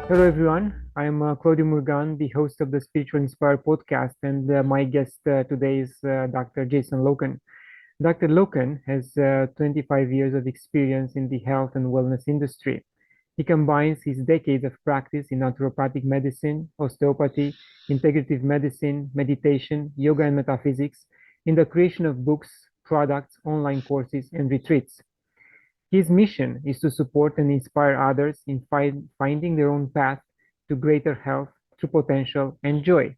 Hello, everyone. I'm Claudiu Murgan, the host of the Spiritual Inspire podcast, and my guest today is Dr. Jason Loken. Dr. Loken has 25 years of experience in the health and wellness industry. He combines his decades of practice in naturopathic medicine, osteopathy, integrative medicine, meditation, yoga, and metaphysics in the creation of books, products, online courses, and retreats. His mission is to support and inspire others in finding their own path to greater health, true potential, and joy.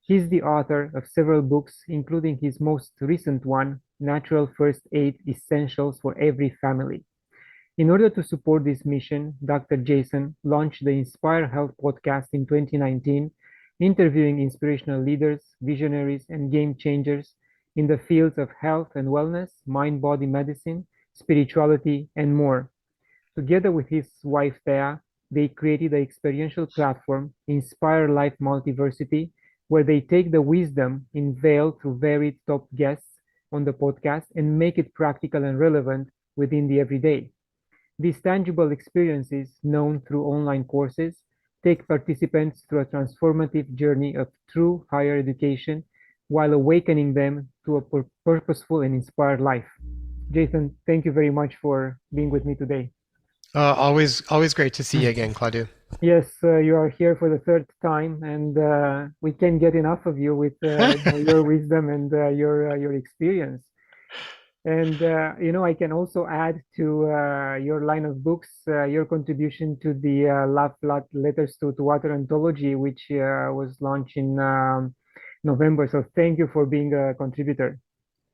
He is the author of several books, including his most recent one, Natural First Aid Essentials for Every Family. In order to support this mission, Dr. Jason launched the Inspire Health podcast in 2019, interviewing inspirational leaders, visionaries, and game changers in the fields of health and wellness, mind-body medicine, spirituality, and more. Together with his wife Thea, they created the experiential platform Inspire Life Multiversity, where they take the wisdom unveiled through varied top guests on the podcast and make it practical and relevant within the everyday. These tangible experiences, known through online courses, take participants through a transformative journey of true higher education while awakening them to a purposeful and inspired life. Jason, thank you very much for being with me today. Always great to see you again, Claudiu. Yes, you are here for the third time, and we can't get enough of you with your wisdom and your experience. And I can also add to your line of books, your contribution to the Letters to Water anthology, which was launched in November. So thank you for being a contributor.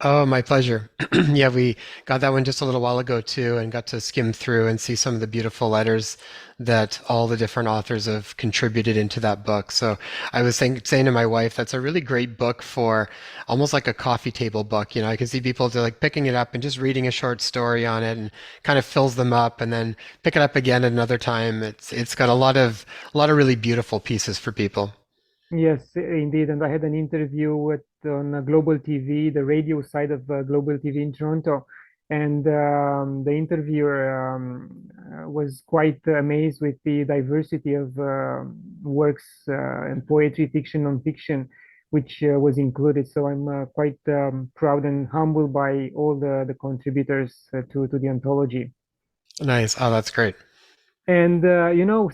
Oh, my pleasure. Yeah, we got that one just a little while ago too, and got to skim through and see some of the beautiful letters that all the different authors have contributed into that book. So I was saying to my wife, that's a really great book for almost like a coffee table book. I can see people like picking it up and just reading a short story on it, and kind of fills them up, and then pick it up again at another time. It's got a lot of really beautiful pieces for people. Yes, indeed. And I had an interview on Global TV, the radio side of Global TV in Toronto. And the interviewer was quite amazed with the diversity of works and poetry, fiction, non-fiction, which was included. So I'm quite proud and humbled by all the contributors to the anthology. Nice. Oh, that's great. And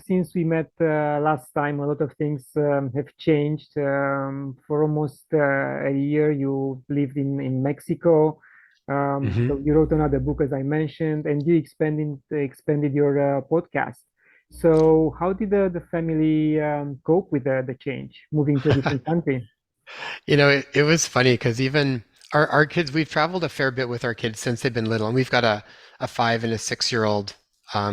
since we met last time, a lot of things have changed. For almost a year, you lived in Mexico. hmm So you wrote another book, as I mentioned, and you expanded your podcast. So how did the family cope with the change, moving to a different country? it was funny because even our kids, we've traveled a fair bit with our kids since they've been little, and we've got a 5 and a 6-year-old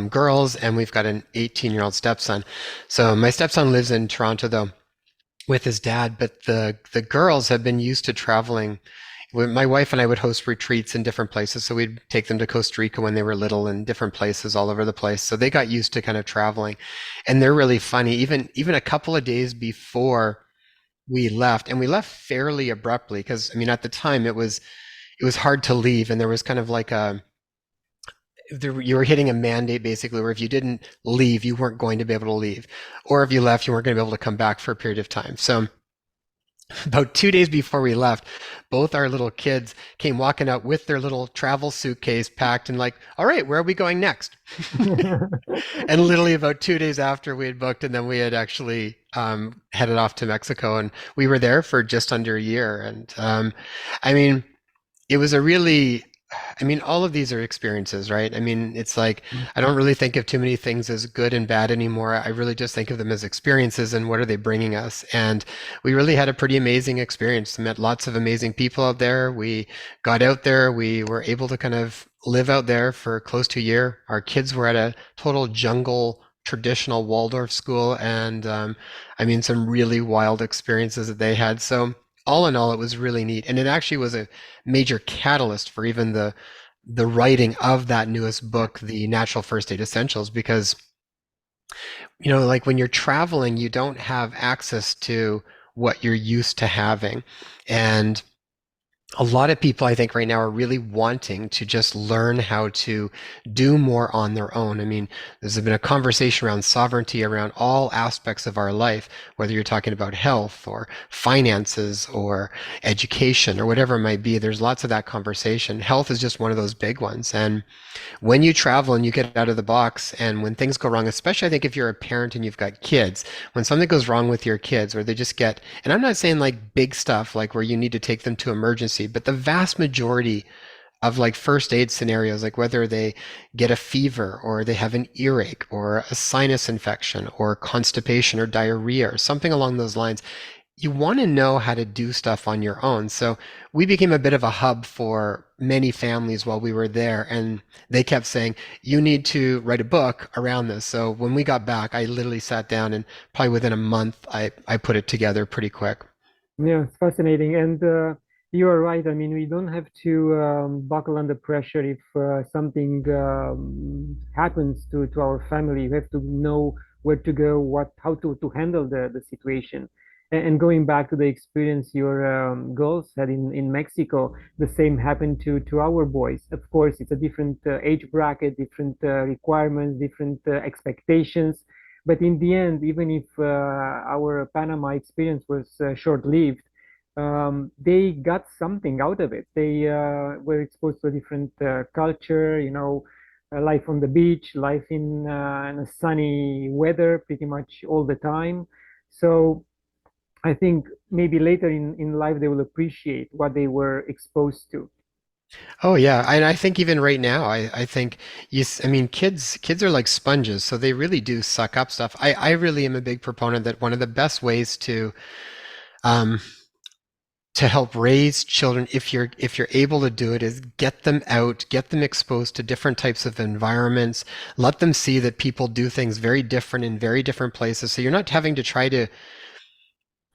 girls, and we've got an 18-year-old stepson. So my stepson lives in Toronto though with his dad, but the girls have been used to traveling. My wife and I would host retreats in different places, so we'd take them to Costa Rica when they were little, and different places all over the place. So they got used to kind of traveling, and they're really funny. Even a couple of days before we left, and we left fairly abruptly because I mean at the time it was hard to leave, and there was kind of like you were hitting a mandate basically where if you didn't leave, you weren't going to be able to leave, or if you left, you weren't going to be able to come back for a period of time. So about 2 days before we left, both our little kids came walking out with their little travel suitcase packed and like, all right, where are we going next? And literally about 2 days after we had booked, and then we had actually headed off to Mexico, and we were there for just under a year. And I mean, it was a really, I mean, all of these are experiences, right? I mean, it's like, I don't really think of too many things as good and bad anymore. I really just think of them as experiences and what are they bringing us. And we really had a pretty amazing experience. Met lots of amazing people out there. We got out there. We were able to kind of live out there for close to a year. Our kids were at a total jungle traditional Waldorf school, and I mean, some really wild experiences that they had. So all in all, it was really neat, and it actually was a major catalyst for even the writing of that newest book, the Natural First Aid Essentials, because like when you're traveling, you don't have access to what you're used to having, and A lot of people, I think, right now are really wanting to just learn how to do more on their own. I mean, there's been a conversation around sovereignty around all aspects of our life, whether you're talking about health or finances or education or whatever it might be. There's lots of that conversation. Health is just one of those big ones. And when you travel and you get out of the box and when things go wrong, especially I think if you're a parent and you've got kids, when something goes wrong with your kids or they just get, and I'm not saying like big stuff like where you need to take them to emergency, but the vast majority of like first aid scenarios, like whether they get a fever or they have an earache or a sinus infection or constipation or diarrhea or something along those lines, you want to know how to do stuff on your own. So we became a bit of a hub for many families while we were there, and they kept saying, you need to write a book around this. So when we got back, I literally sat down and probably within a month, I put it together pretty quick. Yeah, it's fascinating. And you are right. I mean, we don't have to buckle under pressure if something happens to our family. We have to know where to go, how to handle the situation. And going back to the experience your girls had in Mexico, the same happened to our boys. Of course, it's a different age bracket, different requirements, different expectations. But in the end, even if our Panama experience was short-lived, they got something out of it. They were exposed to a different culture, life on the beach, life in a sunny weather pretty much all the time. So I think maybe later in life they will appreciate what they were exposed to. Oh yeah, and I think even right now, I think I mean, kids are like sponges, so they really do suck up stuff. I really am a big proponent that one of the best ways um, to help raise children if you're able to do it is get them out, get them exposed to different types of environments, let them see that people do things very different in very different places, so you're not having to try to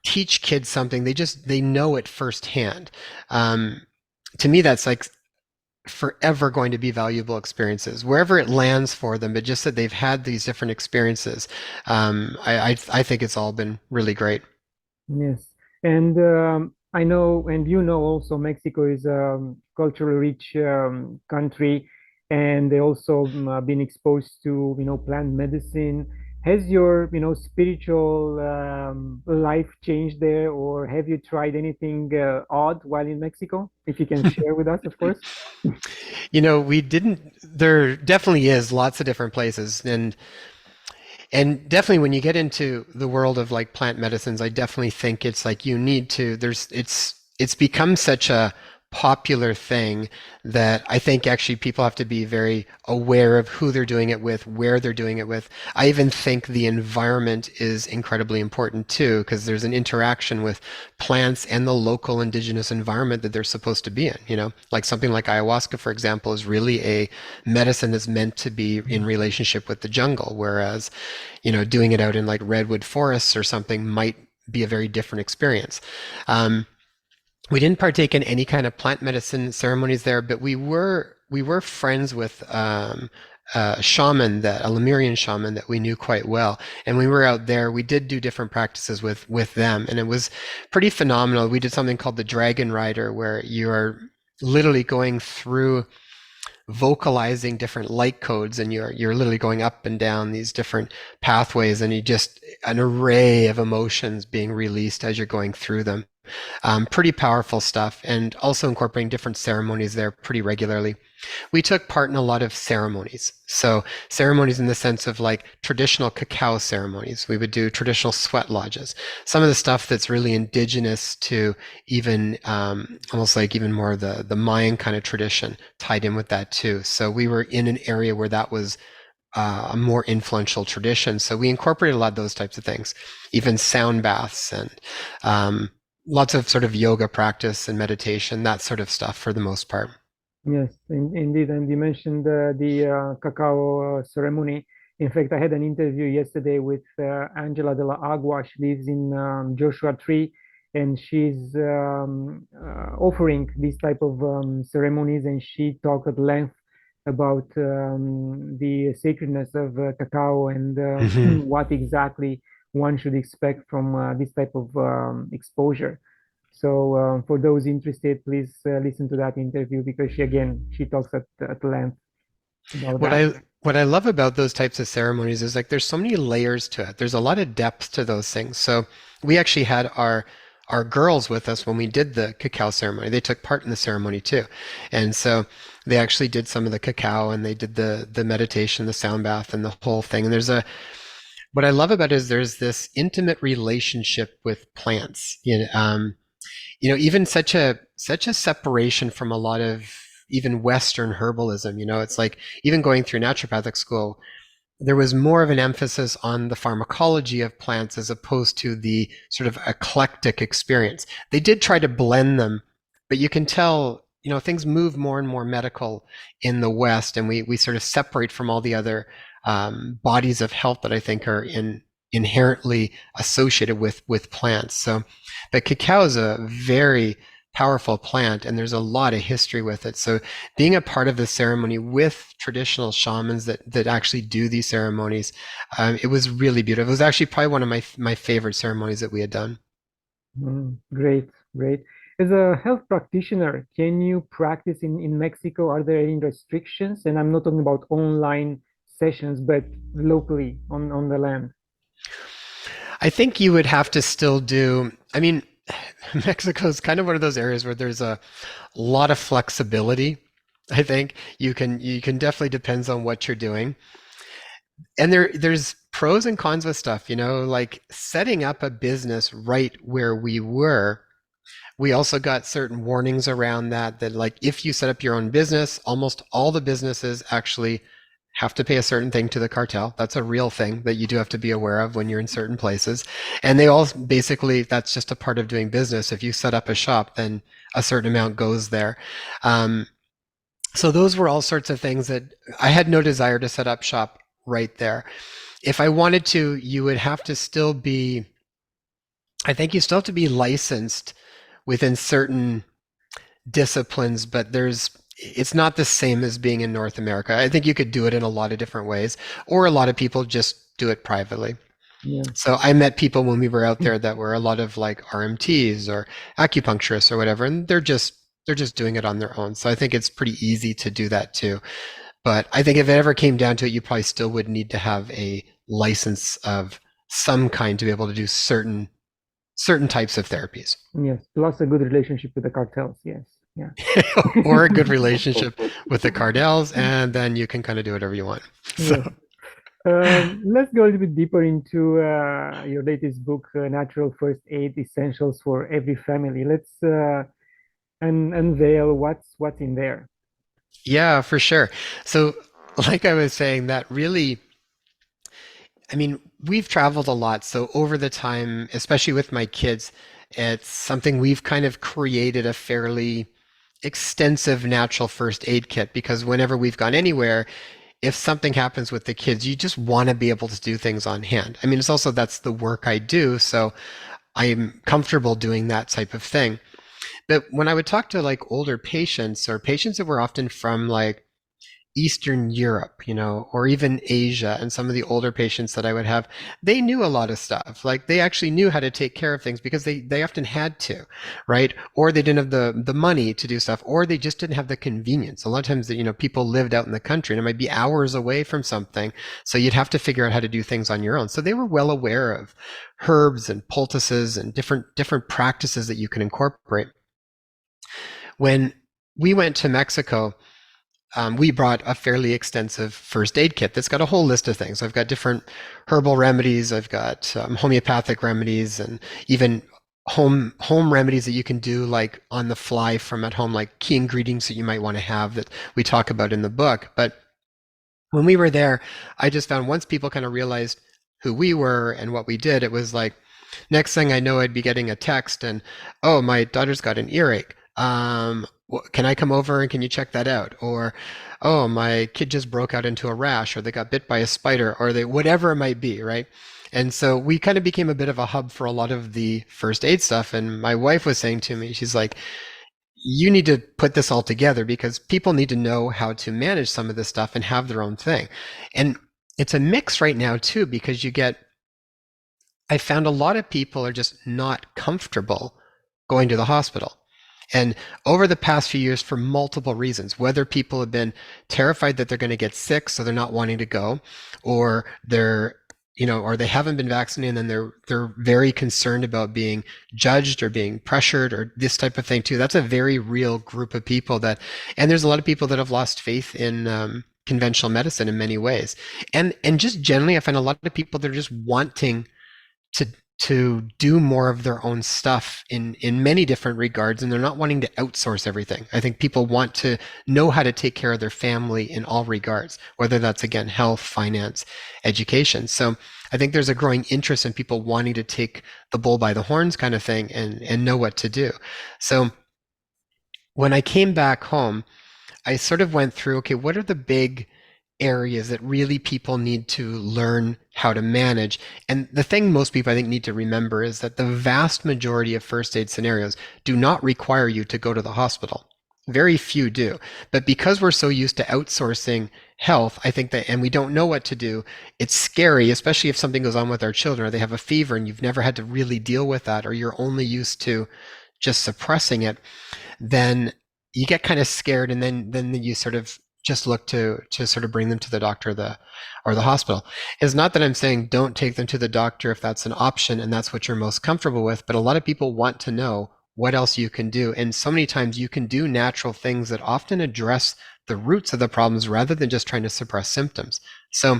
teach kids something. They know it firsthand. um, to me that's like forever going to be valuable experiences wherever it lands for them, but just that they've had these different experiences. I think it's all been really great. Yes, and I know, and you know also Mexico is a culturally rich country, and they also been exposed to, plant medicine. Has your, spiritual life changed there, or have you tried anything odd while in Mexico? If you can share with us, of course. We didn't, there definitely is lots of different places, and definitely when you get into the world of like plant medicines, I definitely think it's like you need to, it's become such a popular thing that I think actually people have to be very aware of who they're doing it with, where they're doing it with. I even think the environment is incredibly important too, because there's an interaction with plants and the local indigenous environment that they're supposed to be in. Like something like ayahuasca, for example, is really a medicine that's meant to be in relationship with the jungle, whereas doing it out in like redwood forests or something might be a very different experience. Um, we didn't partake in any kind of plant medicine ceremonies there, but we were friends with a Lemurian shaman that we knew quite well. And when we were out there, we did do different practices with them, and it was pretty phenomenal. We did something called the Dragon Rider, where you are literally going through vocalizing different light codes, and you're literally going up and down these different pathways, and you just an array of emotions being released as you're going through them. Pretty powerful stuff, and also incorporating different ceremonies there pretty regularly. We took part in a lot of ceremonies. So ceremonies in the sense of like traditional cacao ceremonies. We would do traditional sweat lodges. Some of the stuff that's really indigenous to even almost like even more of the Mayan kind of tradition tied in with that too. So we were in an area where that was a more influential tradition. So we incorporated a lot of those types of things, even sound baths and um, lots of sort of yoga practice and meditation, that sort of stuff for the most part. Yes, indeed. And you mentioned the cacao ceremony. In fact, I had an interview yesterday with Angela de la Agua. She lives in Joshua Tree, and she's offering these type of ceremonies. And she talked at length about the sacredness of cacao and Hmm. what exactly one should expect from this type of exposure. So for those interested, please listen to that interview because she talks at length about What that. I love about those types of ceremonies is like there's so many layers to it. There's a lot of depth to those things. So we actually had our girls with us when we did the cacao ceremony. They took part in the ceremony too. And so they actually did some of the cacao and they did the meditation, the sound bath and the whole thing. And there's a what I love about it is there's this intimate relationship with plants. Even such a separation from a lot of even Western herbalism. It's like even going through naturopathic school, there was more of an emphasis on the pharmacology of plants as opposed to the sort of eclectic experience. They did try to blend them, but you can tell, things move more and more medical in the West, and we sort of separate from all the other bodies of health that I think are inherently associated with plants. So, but cacao is a very powerful plant, and there's a lot of history with it. So being a part of the ceremony with traditional shamans that actually do these ceremonies, it was really beautiful. It was actually probably one of my favorite ceremonies that we had done. Great, great. As a health practitioner, can you practice in Mexico? Are there any restrictions? And I'm not talking about online sessions, but locally on the land. I think you would have to still do, I mean, Mexico is kind of one of those areas where there's a lot of flexibility. I think you can definitely depends on what you're doing. And there's pros and cons with stuff, like setting up a business right where we were. We also got certain warnings around that like if you set up your own business, almost all the businesses actually have to pay a certain thing to the cartel. That's a real thing that you do have to be aware of when you're in certain places. And they all basically, that's just a part of doing business. If you set up a shop, then a certain amount goes there. Um, so those were all sorts of things that I had no desire to set up shop right there. If I wanted to, you would have to still be, I think you still have to be licensed within certain disciplines, but it's not the same as being in North America. I think you could do it in a lot of different ways, or a lot of people just do it privately. Yeah. So I met people when we were out there that were a lot of like RMTs or acupuncturists or whatever, and they're just doing it on their own. So I think it's pretty easy to do that too. But I think if it ever came down to it, you probably still would need to have a license of some kind to be able to do certain types of therapies. Yes. Plus a good relationship with the cartels. Yes. Yeah. Or a good relationship with the Cardells, and then you can kind of do whatever you want. Yes. So, Let's go a little bit deeper into your latest book, Natural First Aid Essentials for Every Family. Let's unveil what's in there. yeah, for sure. So, like I was saying, that really, I mean, we've traveled a lot. So, over the time, especially with my kids, it's something we've kind of created a fairly extensive natural first aid kit because whenever we've gone anywhere, if something happens with the kids, you just want to be able to do things on hand. I mean, it's also that's the work I do, so I'm comfortable doing that type of thing. But when I would talk to like older patients or patients that were often from like Eastern Europe, or even Asia, and some of the older patients that I would have, they knew a lot of stuff. Like they actually knew how to take care of things because they often had to, right? Or they didn't have the money to do stuff, or they just didn't have the convenience. A lot of times, people lived out in the country and it might be hours away from something, so you'd have to figure out how to do things on your own. So they were well aware of herbs and poultices and different practices that you can incorporate. When we went to Mexico, we brought a fairly extensive first aid kit that's got a whole list of things. I've got different herbal remedies, I've got homeopathic remedies, and even home remedies that you can do like on the fly from at home, like key ingredients that you might want to have that we talk about in the book. But when we were there, I just found once people kind of realized who we were and what we did, it was like next thing I know, I'd be getting a text and, oh, my daughter's got an earache. Can I come over and can you check that out? Or, oh, my kid just broke out into a rash, or they got bit by a spider, or they whatever it might be, right? And so we kind of became a bit of a hub for a lot of the first aid stuff. And my wife was saying to me, she's like, you need to put this all together because people need to know how to manage some of this stuff and have their own thing. And it's a mix right now too, because I found a lot of people are just not comfortable going to the hospital. And over the past few years, for multiple reasons, whether people have been terrified that they're going to get sick, so they're not wanting to go, or or they haven't been vaccinated, and then they're very concerned about being judged or being pressured or this type of thing too. That's a very real group of people and there's a lot of people that have lost faith in conventional medicine in many ways, and just generally, I find a lot of people that are just wanting to do more of their own stuff in many different regards, and they're not wanting to outsource everything. I think people want to know how to take care of their family in all regards, whether that's again health, finance, education. So I think there's a growing interest in people wanting to take the bull by the horns kind of thing and know what to do. So when I came back home, I sort of went through, okay, what are the big areas that really people need to learn how to manage? And the thing most people I think need to remember is that the vast majority of first aid scenarios do not require you to go to the hospital. Very few do. But because we're so used to outsourcing health, I think that, and we don't know what to do, it's scary, especially if something goes on with our children or they have a fever and you've never had to really deal with that, or you're only used to just suppressing it, then you get kind of scared, and then you sort of just look to sort of bring them to the doctor or the hospital. It's not that I'm saying don't take them to the doctor if that's an option and that's what you're most comfortable with, but a lot of people want to know what else you can do. And so many times you can do natural things that often address the roots of the problems rather than just trying to suppress symptoms. So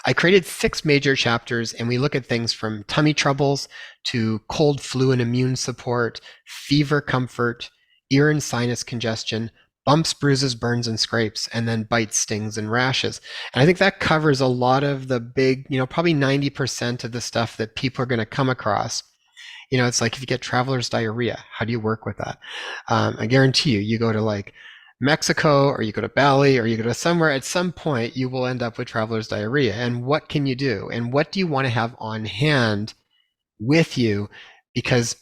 I created 6 major chapters, and we look at things from tummy troubles to cold, flu and immune support, fever comfort, ear and sinus congestion, bumps, bruises, burns, and scrapes, and then bites, stings, and rashes. And I think that covers a lot of the big, probably 90% of the stuff that people are going to come across. It's like if you get traveler's diarrhea, how do you work with that? I guarantee you go to like Mexico or you go to Bali or you go to somewhere, at some point you will end up with traveler's diarrhea. And what can you do? And what do you want to have on hand with you? Because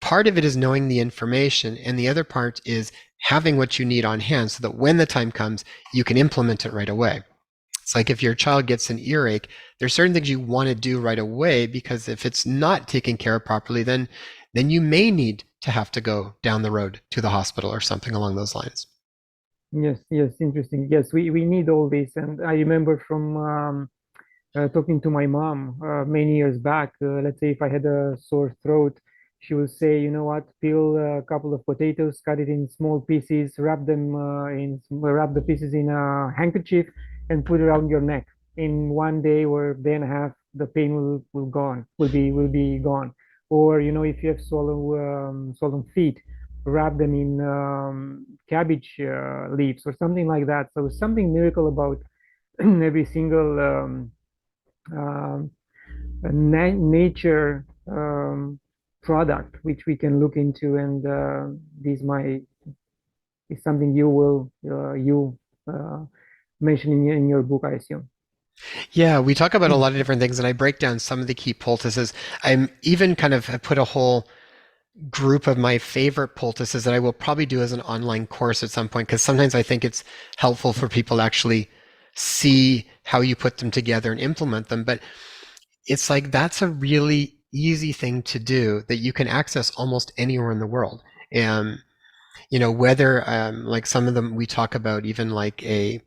part of it is knowing the information, and the other part is having what you need on hand so that when the time comes, you can implement it right away. It's like if your child gets an earache, there's certain things you want to do right away, because if it's not taken care of properly, then you may need to have to go down the road to the hospital or something along those lines. Yes, yes, interesting. Yes, we need all this. And I remember from talking to my mom many years back. Let's say if I had a sore throat, she would say, you know what, peel a couple of potatoes, cut it in small pieces, wrap the pieces in a handkerchief, and put it around your neck. In one day or day and a half, the pain will be gone. Or if you have swollen feet, wrap them in cabbage leaves or something like that. So something miracle about every single um, nature product which we can look into, and this might is something you mention in your book, I assume. Yeah, we talk about a lot of different things, and I break down some of the key poultices. I'm even kind of I put a whole group of my favorite poultices that I will probably do as an online course at some point, because sometimes I think it's helpful for people to actually see how you put them together and implement them. But it's like that's a really easy thing to do that you can access almost anywhere in the world. And whether like some of them we talk about, even like a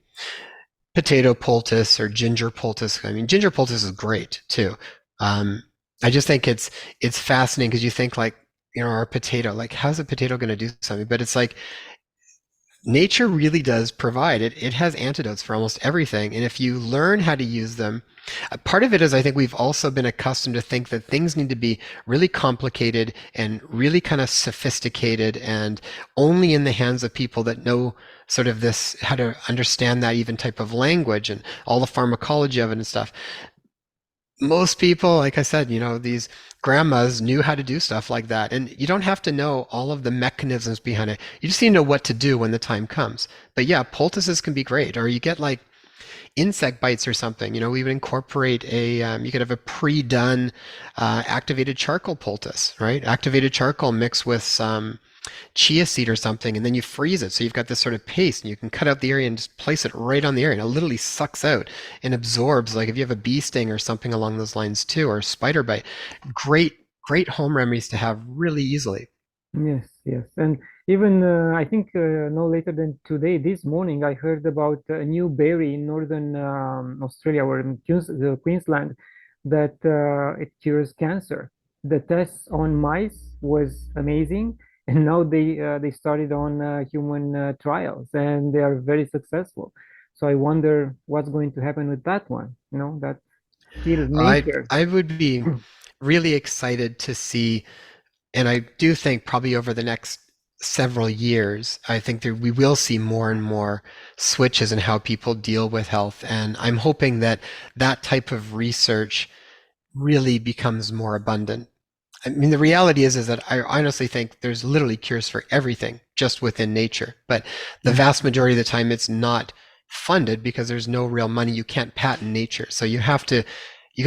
potato poultice or ginger poultice. I mean, ginger poultice is great too. I just think it's fascinating because you think like, our potato, like how's a potato going to do something? But it's like nature really does provide it. It has antidotes for almost everything. And if you learn how to use them, part of it is I think we've also been accustomed to think that things need to be really complicated and really kind of sophisticated and only in the hands of people that know sort of this, how to understand that even type of language and all the pharmacology of it and stuff. Most people, like I said, these grandmas knew how to do stuff like that. And you don't have to know all of the mechanisms behind it. You just need to know what to do when the time comes. But yeah, poultices can be great. Or you get like insect bites or something. We would incorporate you could have a pre-done activated charcoal poultice, right? Activated charcoal mixed with some chia seed or something, and then you freeze it. So you've got this sort of paste, and you can cut out the area and just place it right on the area. And it literally sucks out and absorbs, like if you have a bee sting or something along those lines too, or a spider bite. Great, great home remedies to have really easily. Yes, yes. And even I think no later than today, this morning, I heard about a new berry in northern Australia or in Queensland that it cures cancer. The tests on mice was amazing, and now they started on human trials, and they are very successful. So I wonder what's going to happen with that one. That still I nature. I would be really excited to see, and I do think probably over the next several years, I think that we will see more and more switches in how people deal with health. And I'm hoping that that type of research really becomes more abundant. I mean, the reality is that I honestly think there's literally cures for everything just within nature. But the vast majority of the time, it's not funded because there's no real money. You can't patent nature. So you can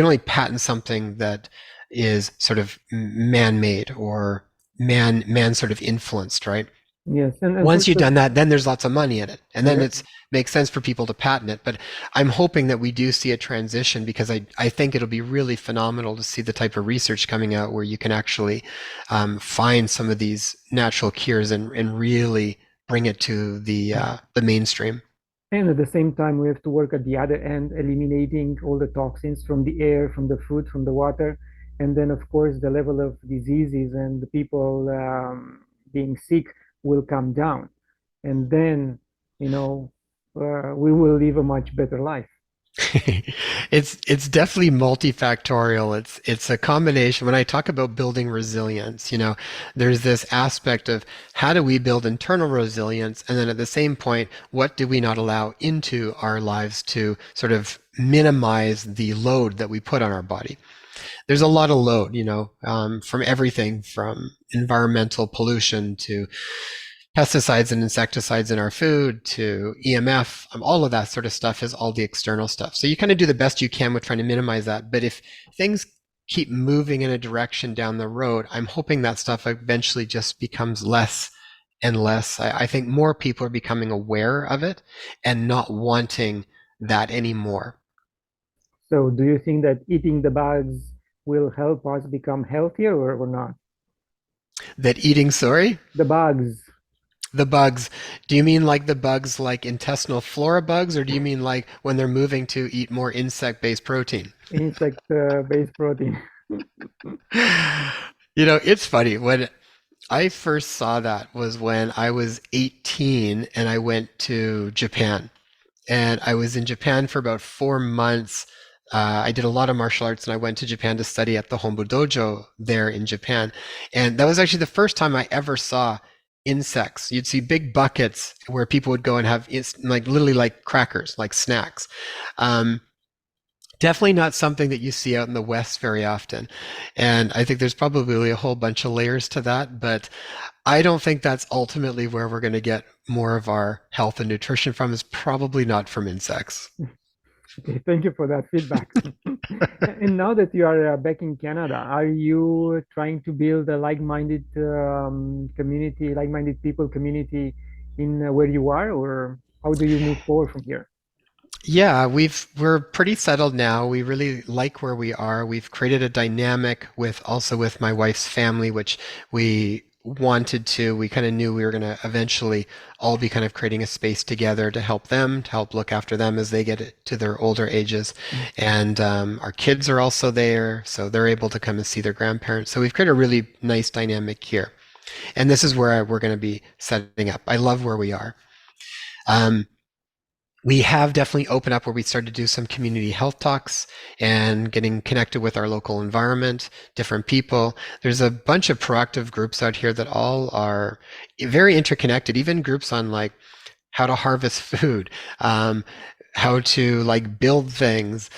only patent something that is sort of man-made or man sort of influenced, right? Yes, and Once first you've of done that, then there's lots of money in it. And then yeah. it's makes sense for people to patent it. But I'm hoping that we do see a transition because I think it'll be really phenomenal to see the type of research coming out where you can actually find some of these natural cures and really bring it to the mainstream. And at the same time, we have to work at the other end, eliminating all the toxins from the air, from the food, from the water. And then, of course, the level of diseases and the people being sick will come down. And then, you know, we will live a much better life. It's definitely multifactorial. It's a combination. When I talk about building resilience, there's this aspect of how do we build internal resilience, and then at the same point, what do we not allow into our lives to sort of minimize the load that we put on our body. There's a lot of load, from everything from environmental pollution to pesticides and insecticides in our food to EMF, all of that sort of stuff is all the external stuff. So you kind of do the best you can with trying to minimize that. But if things keep moving in a direction down the road, I'm hoping that stuff eventually just becomes less and less. I think more people are becoming aware of it and not wanting that anymore. So, do you think that eating the bugs will help us become healthier or not? That eating, sorry? The bugs, The bugs. Do you mean like the bugs like intestinal flora bugs, or do you mean like when they're moving to eat more insect-based protein? insect-based protein. It's funny. When I first saw that was when I was 18 and I went to Japan. And I was in Japan for about 4 months. I did a lot of martial arts and I went to Japan to study at the Hombu Dojo there in Japan. And that was actually the first time I ever saw insects. You'd see big buckets where people would go and have like literally like crackers, like snacks. Um, Definitely not something that you see out in the West very often. And I think there's probably a whole bunch of layers to that, but I don't think that's ultimately where we're going to get more of our health and nutrition from, is probably not from insects. Okay, thank you for that feedback. And now that you are back in Canada, are you trying to build a like-minded community, like-minded people community in where you are, or how do you move forward from here? Yeah, we're pretty settled now. We really like where we are. We've created a dynamic with my wife's family, which we wanted to. We kind of knew we were going to eventually all be kind of creating a space together to help them, to help look after them as they get to their older ages. And our kids are also there, so they're able to come and see their grandparents. So we've created a really nice dynamic here. And this is where we're going to be setting up. I love where we are. Um, we have definitely opened up where we started to do some community health talks and getting connected with our local environment, different people. There's a bunch of proactive groups out here that all are very interconnected, even groups on like how to harvest food, how to like build things,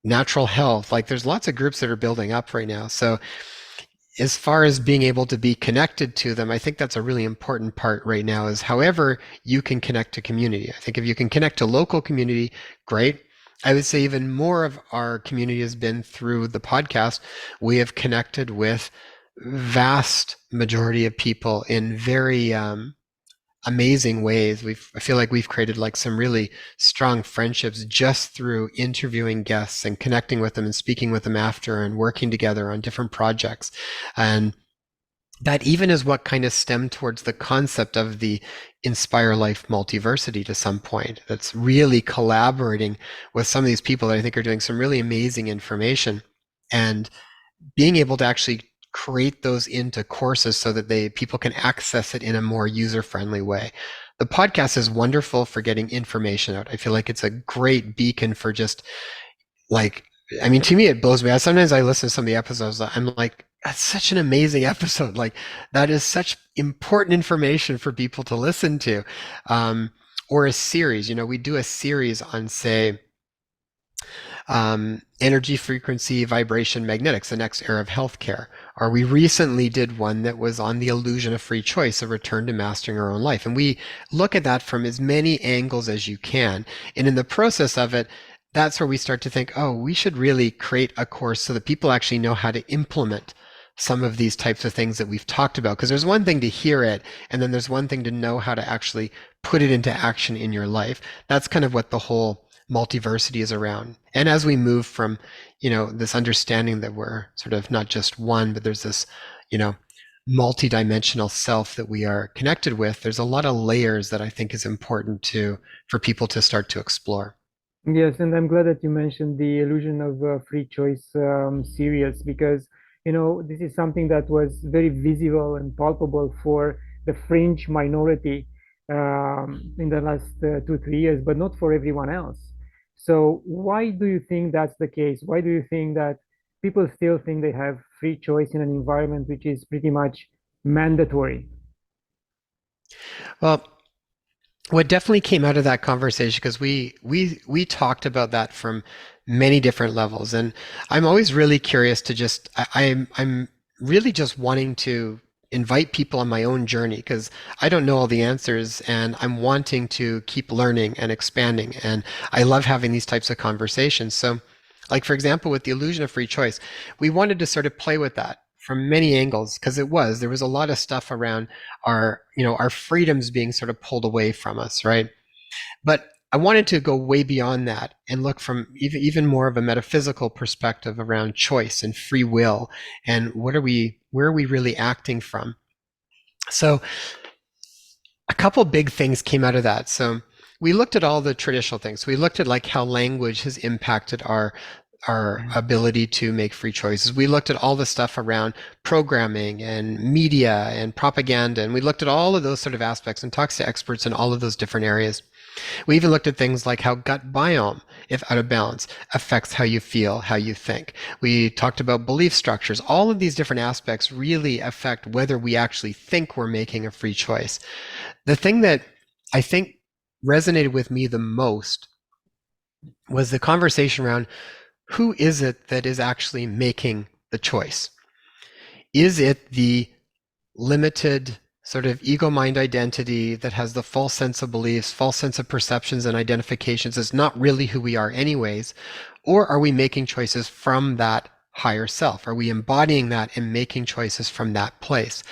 natural health. Like there's lots of groups that are building up right now. So as far as being able to be connected to them, I think that's a really important part right now is however you can connect to community. I think if you can connect to local community, great. I would say even more of our community has been through the podcast. We have connected with vast majority of people in very amazing ways. I feel like we've created like some really strong friendships just through interviewing guests and connecting with them and speaking with them after and working together on different projects. And that even is what kind of stemmed towards the concept of the Inspire Life Multiversity to some point. That's really collaborating with some of these people that I think are doing some really amazing information and being able to actually create those into courses so that people can access it in a more user-friendly way. The podcast is wonderful for getting information out. I feel like it's a great beacon for just like, I mean, to me, it blows me out. Sometimes I listen to some of the episodes, I'm like, that's such an amazing episode. Like, that is such important information for people to listen to. Or a series, we do a series on, say, energy, frequency, vibration, magnetics, the next era of healthcare. Or we recently did one that was on the illusion of free choice, a return to mastering our own life. And we look at that from as many angles as you can. And in the process of it, that's where we start to think, oh, we should really create a course so that people actually know how to implement some of these types of things that we've talked about. Because there's one thing to hear it, and then there's one thing to know how to actually put it into action in your life. That's kind of what the whole multiversity is around. And as we move from, this understanding that we're sort of not just one, but there's this, multidimensional self that we are connected with, there's a lot of layers that I think is important for people to start to explore. Yes, and I'm glad that you mentioned the illusion of free choice series because, this is something that was very visible and palpable for the fringe minority in the last 2, 3 years, but not for everyone else. So why do you think that's the case? Why do you think that people still think they have free choice in an environment which is pretty much mandatory? Well, what definitely came out of that conversation, because we talked about that from many different levels, and I'm always really curious to just I'm really just wanting to invite people on my own journey because I don't know all the answers and I'm wanting to keep learning and expanding, and I love having these types of conversations. So like, for example, with the illusion of free choice, we wanted to sort of play with that from many angles because there was a lot of stuff around our freedoms being sort of pulled away from us, right? But I wanted to go way beyond that and look from even more of a metaphysical perspective around choice and free will and where are we really acting from? So a couple big things came out of that. So we looked at all the traditional things. We looked at like how language has impacted our ability to make free choices. We looked at all the stuff around programming and media and propaganda, and we looked at all of those sort of aspects and talked to experts in all of those different areas. We even looked at things like how gut biome, if out of balance, affects how you feel, how you think. We talked about belief structures. All of these different aspects really affect whether we actually think we're making a free choice. The thing that I think resonated with me the most was the conversation around who is it that is actually making the choice? Is it the limited sort of ego mind identity that has the false sense of beliefs, false sense of perceptions and identifications is not really who we are anyways? Or are we making choices from that higher self? Are we embodying that and making choices from that place?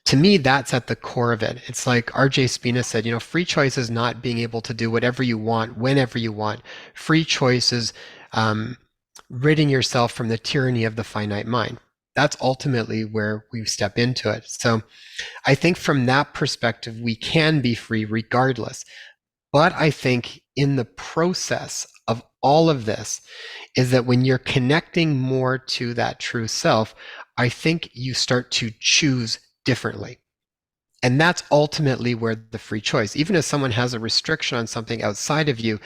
To me, that's at the core of it. It's like R.J. Spina said, free choice is not being able to do whatever you want, whenever you want. Free choice is ridding yourself from the tyranny of the finite mind. That's ultimately where we step into it. So I think from that perspective, we can be free regardless. But I think in the process of all of this is that when you're connecting more to that true self, I think you start to choose differently. And that's ultimately where the free choice, even if someone has a restriction on something outside of you,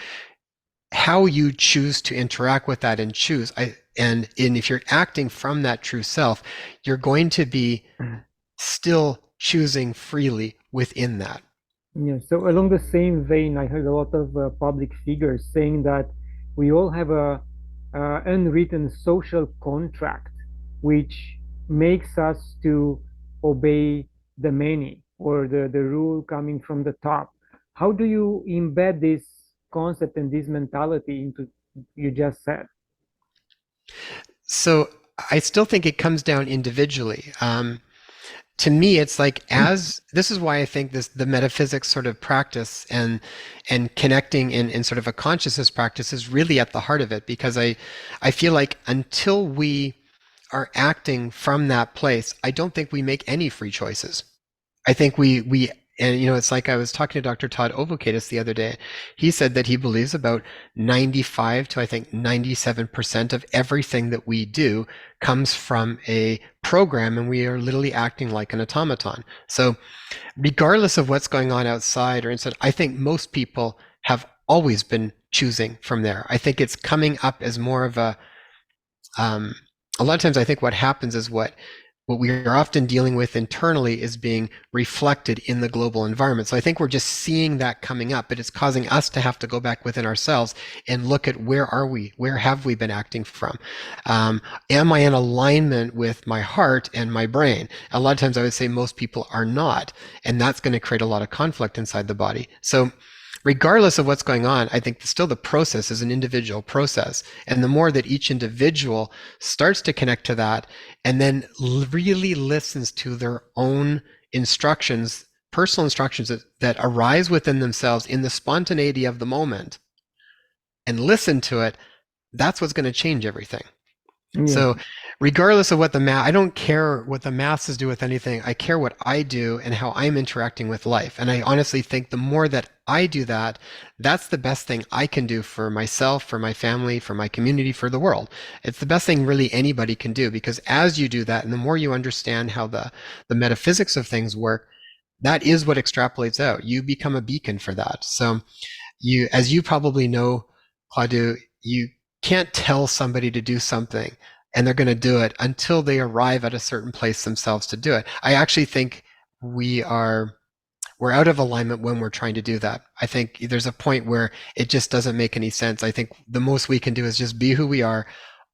how you choose to interact with that and choose. And if you're acting from that true self, you're going to be still choosing freely within that. Yeah, so along the same vein, I heard a lot of public figures saying that we all have a unwritten social contract which makes us to obey the many or the rule coming from the top. How do you embed this concept and this mentality into you just said? So I still think it comes down individually. To me, it's like as this is why I think the metaphysics sort of practice and connecting in sort of a consciousness practice is really at the heart of it, because I feel like until we are acting from that place, I don't think we make any free choices. I think we and it's like I was talking to Dr. Todd Ovokadis the other day. He said that he believes about 95 to I think 97% of everything that we do comes from a program, and we are literally acting like an automaton. So regardless of what's going on outside or inside, I think most people have always been choosing from there. I think it's coming up as more of um, a lot of times I think what happens is what we are often dealing with internally is being reflected in the global environment. So I think we're just seeing that coming up, but it's causing us to have to go back within ourselves and look at where are we? Where have we been acting from? Am I in alignment with my heart and my brain? A lot of times I would say most people are not, and that's going to create a lot of conflict inside the body. So regardless of what's going on, I think still the process is an individual process. And the more that each individual starts to connect to that and then really listens to their own instructions, personal instructions that arise within themselves in the spontaneity of the moment, and listen to it, that's what's going to change everything. Yes. So regardless of what I don't care what the masses do with anything. I care what I do and how I'm interacting with life. And I honestly think the more that I do that, that's the best thing I can do for myself, for my family, for my community, for the world. It's the best thing really anybody can do, because as you do that, and the more you understand how the metaphysics of things work, that is what extrapolates out. You become a beacon for that. So as you probably know, Claudiu, you can't tell somebody to do something and they're going to do it until they arrive at a certain place themselves to do it. I actually think we're out of alignment when we're trying to do that. I think there's a point where it just doesn't make any sense. I think the most we can do is just be who we are,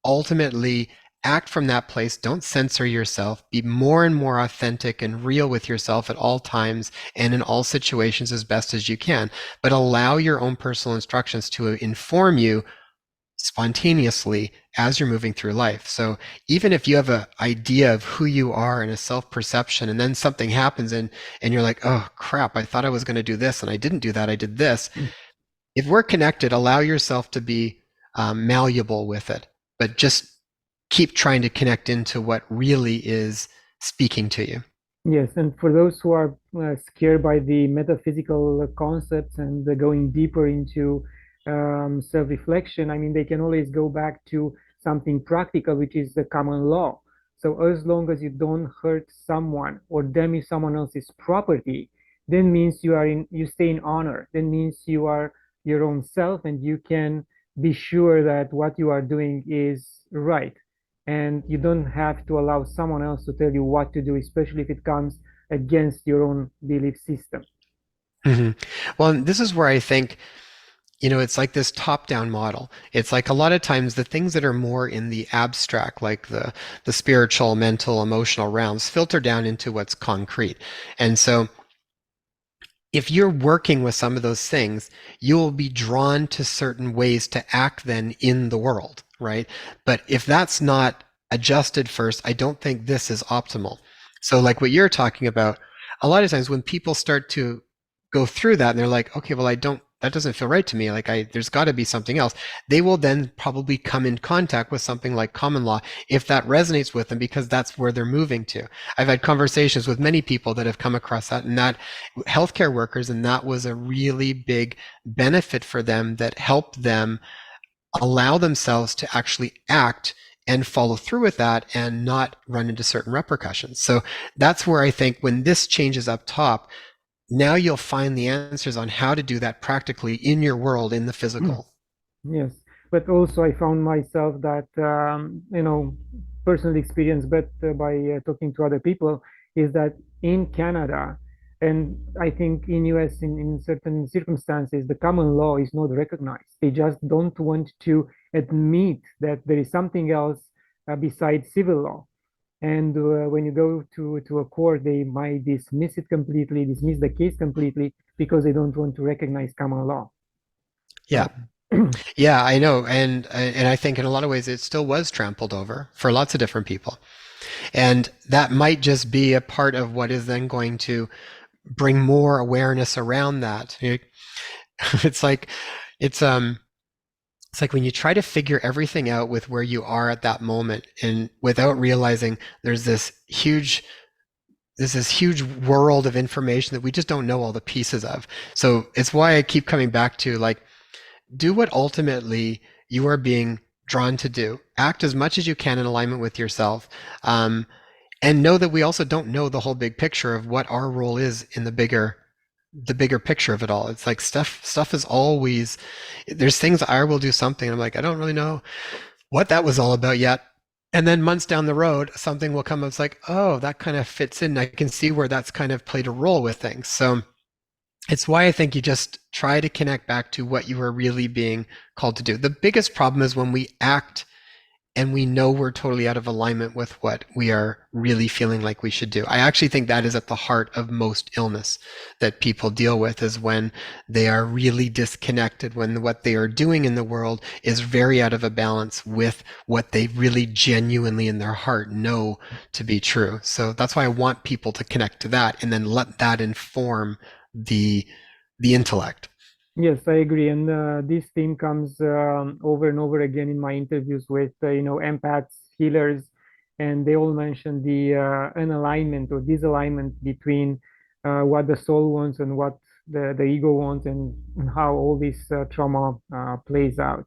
ultimately act from that place. Don't censor yourself. Be more and more authentic and real with yourself at all times and in all situations as best as you can. But allow your own personal instructions to inform you spontaneously as you're moving through life. So even if you have an idea of who you are and a self-perception, and then something happens and you're like, oh crap, I thought I was going to do this and I didn't do that, I did this. If we're connected, allow yourself to be malleable with it, but just keep trying to connect into what really is speaking to you. Yes, and for those who are scared by the metaphysical concepts and going deeper into self-reflection, I mean, they can always go back to something practical, which is the common law. So as long as you don't hurt someone or damage someone else's property, then means you stay in honor. Then means you are your own self, and you can be sure that what you are doing is right, and you don't have to allow someone else to tell you what to do, especially if it comes against your own belief system. Mm-hmm. Well, this is where I think, it's like this top-down model. It's like a lot of times the things that are more in the abstract, like the spiritual, mental, emotional realms, filter down into what's concrete. And so if you're working with some of those things, you will be drawn to certain ways to act then in the world, right? But if that's not adjusted first, I don't think this is optimal. So like what you're talking about, a lot of times when people start to go through that and they're like, okay, well, that doesn't feel right to me. Like there's got to be something else. They will then probably come in contact with something like common law if that resonates with them, because that's where they're moving to. I've had conversations with many people that have come across that, and that healthcare workers, and that was a really big benefit for them that helped them allow themselves to actually act and follow through with that and not run into certain repercussions. So that's where I think when this changes up top, now you'll find the answers on how to do that practically in your world, in the physical. Yes, but also I found myself that personal experience, but by talking to other people, is that in Canada, and I think in US, in certain circumstances, the common law is not recognized. They just don't want to admit that there is something else besides civil law. And when you go to a court, they might dismiss the case completely, because they don't want to recognize common law. Yeah. Yeah, I know. And I think in a lot of ways it still was trampled over for lots of different people. And that might just be a part of what is then going to bring more awareness around that. It's like it's it's like when you try to figure everything out with where you are at that moment and without realizing there's this huge world of information that we just don't know all the pieces of. So it's why I keep coming back to like do what ultimately you are being drawn to do. Act as much as you can in alignment with yourself. Um, and know that we also don't know the whole big picture of what our role is in the bigger picture of it all. It's like stuff is always there's things I will do something. I'm like, I don't really know what that was all about yet. And then months down the road, something will come up. It's like, oh, that kind of fits in. I can see where that's kind of played a role with things. So it's why I think you just try to connect back to what you are really being called to do. The biggest problem is when we act and we know we're totally out of alignment with what we are really feeling like we should do. I actually think that is at the heart of most illness that people deal with is when they are really disconnected, when what they are doing in the world is very out of a balance with what they really genuinely in their heart know to be true. So that's why I want people to connect to that and then let that inform the the intellect. Yes, I agree. And this theme comes over and over again in my interviews with, empaths, healers, and they all mention the unalignment or disalignment between what the soul wants and what the ego wants, and how all this trauma plays out.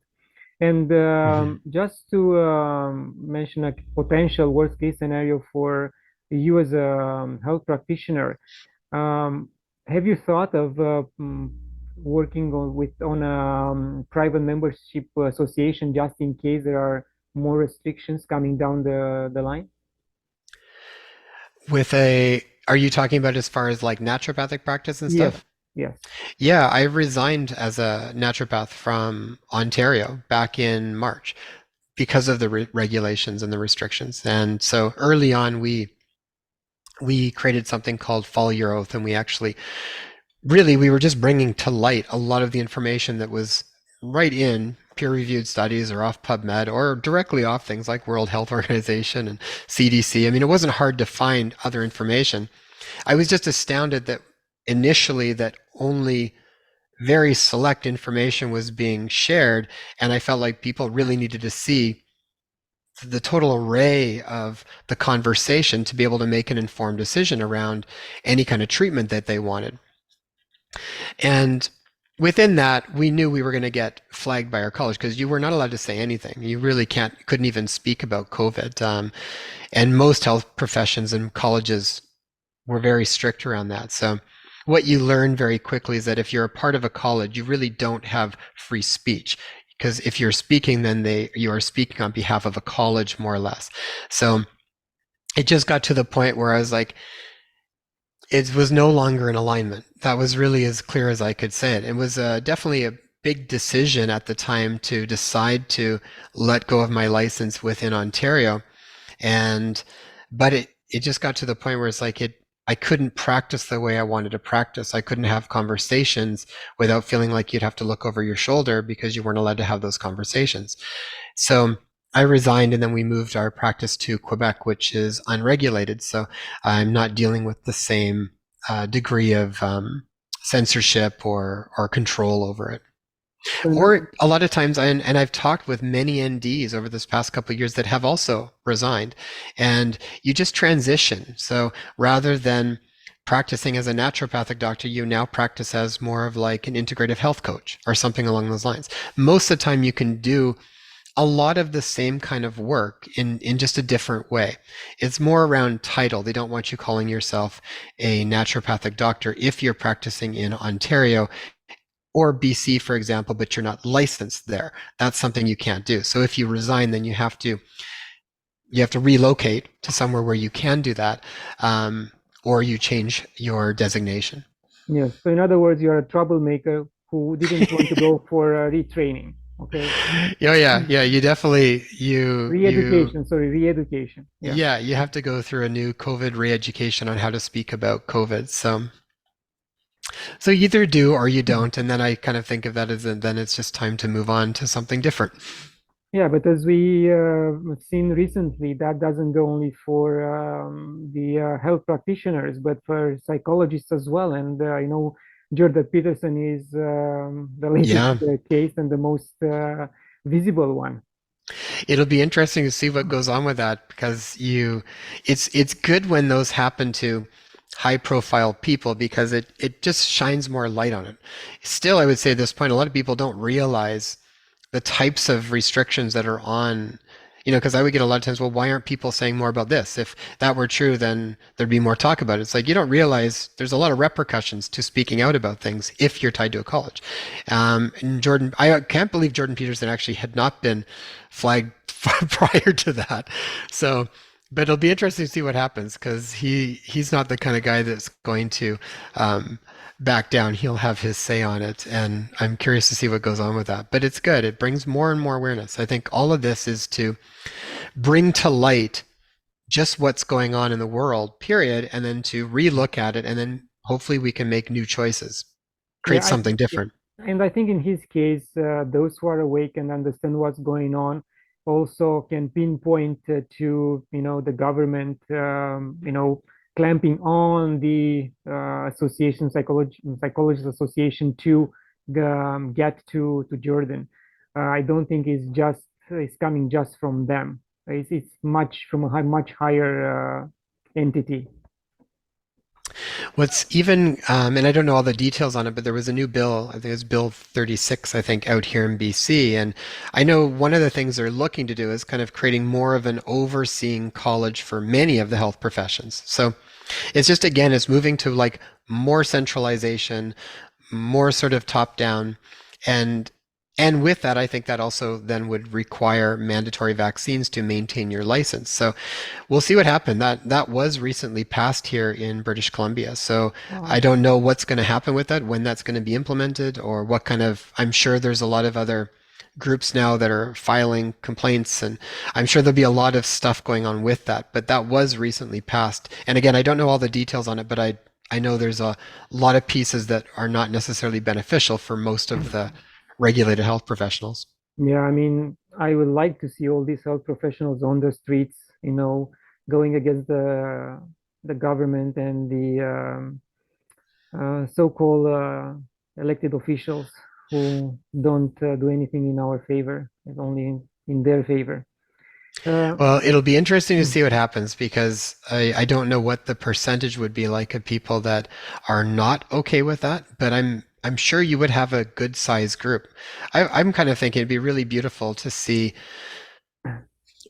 And Mhm. just to mention a potential worst case scenario for you as a health practitioner, um, have you thought of working on a private membership association just in case there are more restrictions coming down the line? Are you talking about as far as like naturopathic practice and Yes, stuff? yes. Yeah, I resigned as a naturopath from Ontario back in March because of the regulations and the restrictions. And so early on, we created something called Follow Your Oath, and we actually really we were just bringing to light a lot of the information that was right in peer-reviewed studies or off PubMed or directly off things like World Health Organization and CDC. I mean, it wasn't hard to find other information. I was just astounded that initially that only very select information was being shared, and I felt like people really needed to see the total array of the conversation to be able to make an informed decision around any kind of treatment that they wanted. And within that, we knew we were going to get flagged by our college because you were not allowed to say anything. You really couldn't even speak about COVID. And most health professions and colleges were very strict around that. So what you learn very quickly is that if you're a part of a college, you really don't have free speech. Because if you're speaking, then you are speaking on behalf of a college, more or less. So it just got to the point where I was like, it was no longer in alignment. That was really as clear as I could say it. It was definitely a big decision at the time to decide to let go of my license within Ontario. And but it just got to the point where it's like I couldn't practice the way I wanted to practice. I couldn't have conversations without feeling like you'd have to look over your shoulder because you weren't allowed to have those conversations. So I resigned and then we moved our practice to Quebec, which is unregulated. So I'm not dealing with the same degree of censorship or control over it. So Or a lot of times, and I've talked with many NDs over this past couple of years that have also resigned, and you just transition. So rather than practicing as a naturopathic doctor, you now practice as more of like an integrative health coach or something along those lines. Most of the time, you can do a lot of the same kind of work in just a different way. It's more around title. They don't want you calling yourself a naturopathic doctor if you're practicing in Ontario or BC, for example, but you're not licensed there. That's something you can't do. So if you resign, then you have to relocate to somewhere where you can do that, or you change your designation. yes, so in other words, you're a troublemaker who didn't want to go for retraining. Okay. Yeah, yeah, yeah. You definitely Re-education, sorry, re-education. Yeah. yeah, you have to go through a new COVID re-education on how to speak about COVID. So you either do or you don't, and then I kind of think of that as then it's just time to move on to something different. Yeah, but as we have seen recently, that doesn't go only for the health practitioners, but for psychologists as well. And Jordan Peterson is the latest Yeah. case and the most visible one. It'll be interesting to see what goes on with that because it's good when those happen to high profile people because it just shines more light on it. Still, I would say at this point, a lot of people don't realize the types of restrictions that are on, because I would get a lot of times, well, why aren't people saying more about this? If that were true, then there'd be more talk about it. It's like you don't realize there's a lot of repercussions to speaking out about things if you're tied to a college. And Jordan, I can't believe Jordan Peterson actually had not been flagged prior to that. So, but it'll be interesting to see what happens because he's not the kind of guy that's going to back down. He'll have his say on it, and I'm curious to see what goes on with that. But it's good. It brings more and more awareness. I think all of this is to bring to light just what's going on in the world, period, and then to relook at it, and then hopefully we can make new choices, create Yeah, something yeah. different. And I think in his case, those who are awake and understand what's going on also can pinpoint to, the government, clamping on the association, psychologist association to get to Jordan. I don't think it's coming just from them. It's much from a much higher entity. What's even, and I don't know all the details on it, but there was a new bill, I think it's Bill 36, I think, out here in BC. And I know one of the things they're looking to do is kind of creating more of an overseeing college for many of the health professions. So it's just, again, it's moving to like more centralization, more sort of top down. And and with that, I think that also then would require mandatory vaccines to maintain your license. So we'll see what happened. That was recently passed here in British Columbia. So I Wow. don't know what's going to happen with that, when that's going to be implemented, or what kind of. I'm sure there's a lot of other groups now that are filing complaints, and I'm sure there'll be a lot of stuff going on with that. But that was recently passed. And again, I don't know all the details on it, but I know there's a lot of pieces that are not necessarily beneficial for most of the regulated health professionals. Yeah, I mean, I would like to see all these health professionals on the streets, going against the government and the so-called elected officials who don't do anything in our favor, and only in their favor. Uh, Well, it'll be interesting to see what happens because I don't know what the percentage would be like of people that are not okay with that, but I'm sure you would have a good size group. I'm kind of thinking it'd be really beautiful to see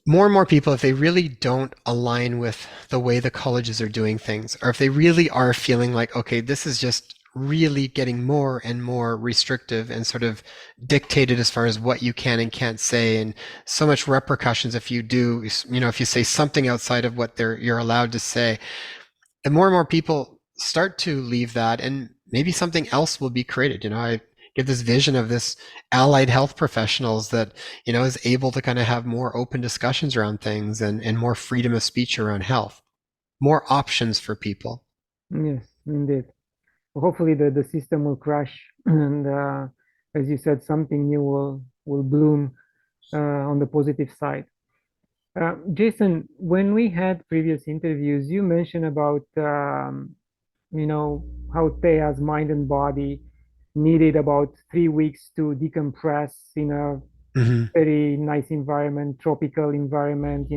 more and more people, if they really don't align with the way the colleges are doing things, or if they really are feeling like, okay, this is just really getting more and more restrictive and sort of dictated as far as what you can and can't say, and so much repercussions if you do, if you say something outside of what you're allowed to say, and more people start to leave that, and maybe something else will be created. I get this vision of this allied health professionals that, is able to kind of have more open discussions around things, and more freedom of speech around health, more options for people. yes, indeed. Hopefully, the system will crash, and as you said, something new will bloom on the positive side. Jason, when we had previous interviews, you mentioned about how Thea's mind and body needed about 3 weeks to decompress in a Hmm. very nice environment, tropical environment,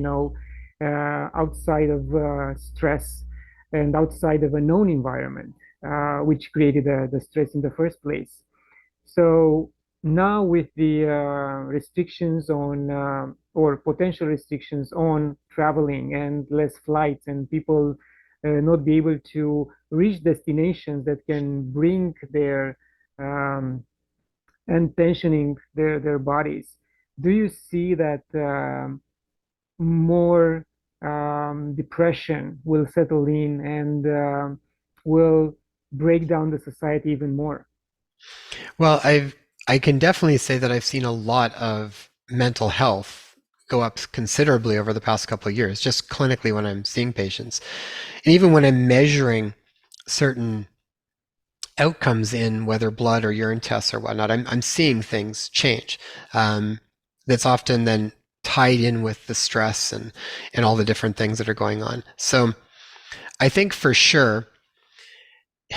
outside of stress and outside of a known environment, which created the stress in the first place. So now with the restrictions on or potential restrictions on traveling and less flights and people not be able to reach destinations that can bring their um, and tensioning their bodies. Do you see that more depression will settle in and will break down the society even more? Well, I can definitely say that I've seen a lot of mental health go up considerably over the past couple of years, just clinically when I'm seeing patients. And even when I'm measuring certain outcomes in whether blood or urine tests or whatnot, I'm seeing things change. Um, that's often then tied in with the stress and all the different things that are going on. So I think for sure,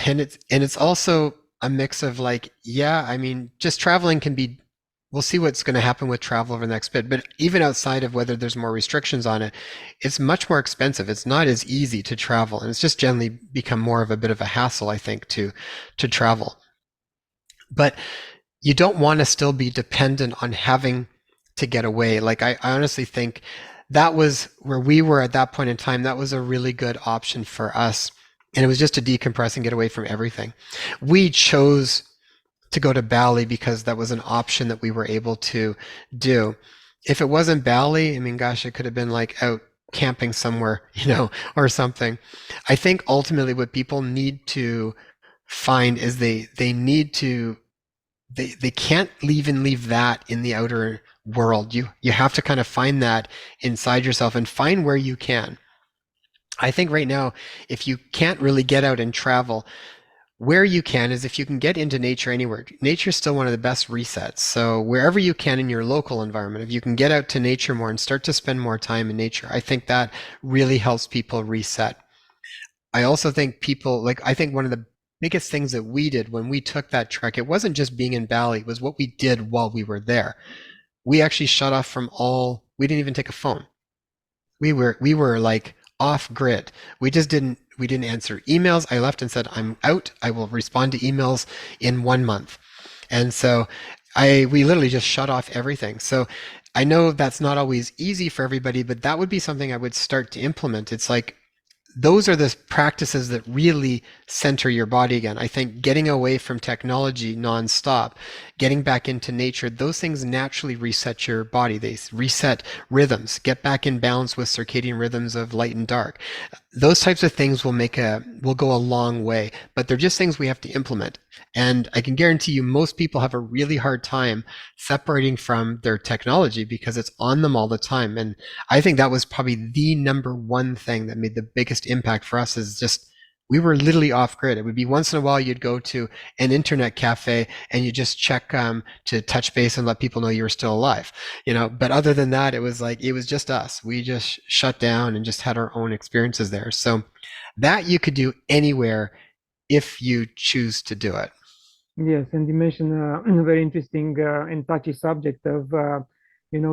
and it's also a mix of like, yeah, I mean, just traveling can be we'll see what's going to happen with travel over the next bit. But even outside of whether there's more restrictions on it, it's much more expensive. It's not as easy to travel, and it's just generally become more of a bit of a hassle, I think, to travel. But you don't want to still be dependent on having to get away. Like I honestly think that was where we were at that point in time. That was a really good option for us. And it was just to decompress and get away from everything. We chose to go to Bali because that was an option that we were able to do. If it wasn't Bali, I mean, gosh, it could have been like out camping somewhere, or something. I think ultimately what people need to find is they need to they can't leave that in the outer world. You have to kind of find that inside yourself and find where you can. I think right now, if you can't really get out and travel, where you can is if you can get into nature anywhere. Nature's still one of the best resets. So wherever you can in your local environment, if you can get out to nature more and start to spend more time in nature, I think that really helps people reset. I also think people like I think one of the biggest things that we did when we took that trek, it wasn't just being in Bali, it was what we did while we were there. We actually shut off from all, we didn't even take a phone. We were like off grid. We didn't answer emails. I left and said, I'm out. I will respond to emails in 1 month. And so we literally just shut off everything. So I know that's not always easy for everybody, but that would be something I would start to implement. It's like those are the practices that really center your body again. I think getting away from technology nonstop, getting back into nature, those things naturally reset your body. They reset rhythms, get back in balance with circadian rhythms of light and dark. Those types of things will go a long way, but they're just things we have to implement. And I can guarantee you most people have a really hard time separating from their technology because it's on them all the time. And I think that was probably the number one thing that made the biggest impact for us is just we were literally off grid. It would be once in a while you'd go to an internet cafe and you just check to touch base and let people know you were still alive, But other than that, it was like it was just us. We just shut down and just had our own experiences there. So that you could do anywhere if you choose to do it. Yes, and you mentioned a very interesting and touchy subject of